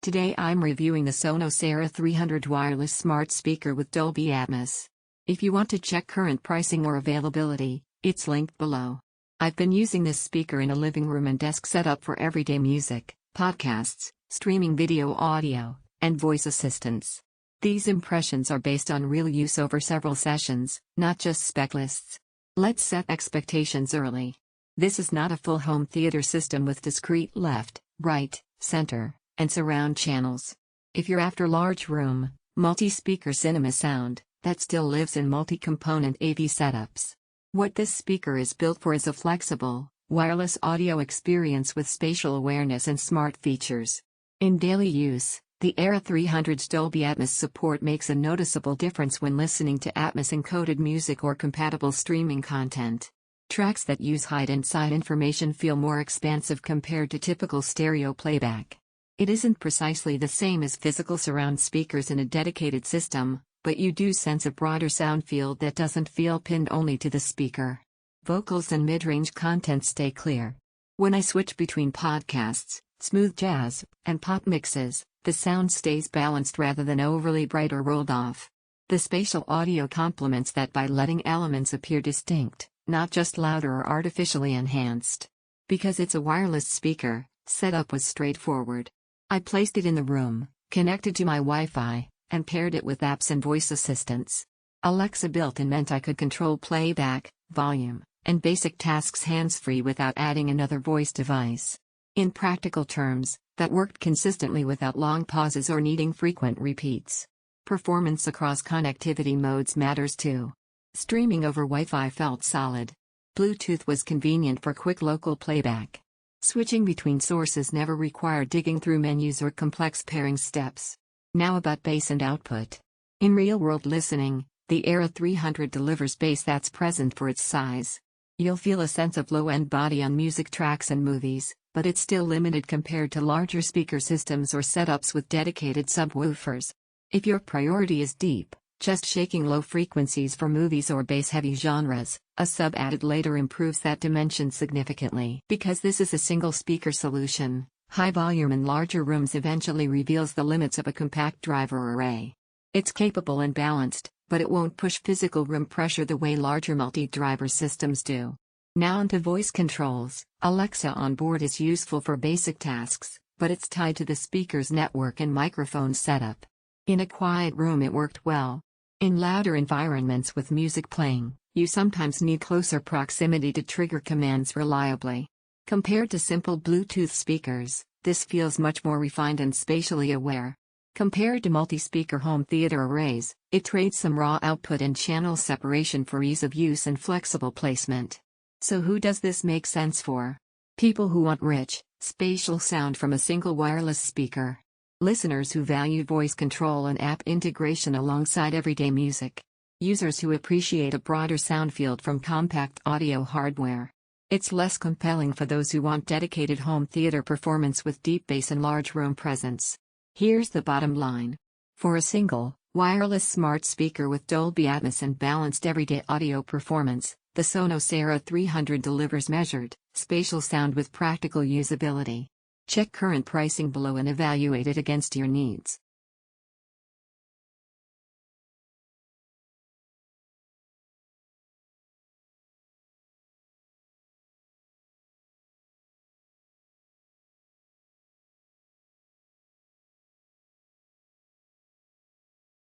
Today I'm reviewing the Sonos Era 300 wireless smart speaker with Dolby Atmos. If you want to check current pricing or availability, it's linked below. I've been using this speaker in a living room and desk setup for everyday music, podcasts, streaming video audio, and voice assistants. These impressions are based on real use over several sessions, not just spec lists. Let's set expectations early. This is not a full home theater system with discrete left, right, center, and surround channels. If you're after large room, multi-speaker cinema sound, that still lives in multi-component AV setups. What this speaker is built for is a flexible, wireless audio experience with spatial awareness and smart features. In daily use, the Era 300's Dolby Atmos support makes a noticeable difference when listening to Atmos-encoded music or compatible streaming content. Tracks that use hide-and-side information feel more expansive compared to typical stereo playback. It isn't precisely the same as physical surround speakers in a dedicated system, but you do sense a broader sound field that doesn't feel pinned only to the speaker. Vocals and mid-range content stay clear. When I switch between podcasts, smooth jazz, and pop mixes, the sound stays balanced rather than overly bright or rolled off. The spatial audio complements that by letting elements appear distinct, not just louder or artificially enhanced. Because it's a wireless speaker, setup was straightforward. I placed it in the room, connected to my Wi-Fi, and paired it with apps and voice assistants. Alexa built-in meant I could control playback, volume, and basic tasks hands-free without adding another voice device. In practical terms, that worked consistently without long pauses or needing frequent repeats. Performance across connectivity modes matters too. Streaming over Wi-Fi felt solid. Bluetooth was convenient for quick local playback. Switching between sources never required digging through menus or complex pairing steps. Now about bass and output. In real-world listening, the Era 300 delivers bass that's present for its size. You'll feel a sense of low-end body on music tracks and movies, but it's still limited compared to larger speaker systems or setups with dedicated subwoofers. If your priority is deep, just shaking low frequencies for movies or bass-heavy genres, a sub added later improves that dimension significantly. Because this is a single-speaker solution, high volume in larger rooms eventually reveals the limits of a compact driver array. It's capable and balanced, but it won't push physical room pressure the way larger multi-driver systems do. Now onto voice controls. Alexa on board is useful for basic tasks, but it's tied to the speaker's network and microphone setup. In a quiet room it worked well. In louder environments with music playing, you sometimes need closer proximity to trigger commands reliably. Compared to simple Bluetooth speakers, this feels much more refined and spatially aware. Compared to multi-speaker home theater arrays, it trades some raw output and channel separation for ease of use and flexible placement. So who does this make sense for? People who want rich, spatial sound from a single wireless speaker. Listeners who value voice control and app integration alongside everyday music. Users who appreciate a broader sound field from compact audio hardware. It's less compelling for those who want dedicated home theater performance with deep bass and large room presence. Here's the bottom line. For a single, wireless smart speaker with Dolby Atmos and balanced everyday audio performance, the Sonos Era 300 delivers measured, spatial sound with practical usability. Check current pricing below and evaluate it against your needs.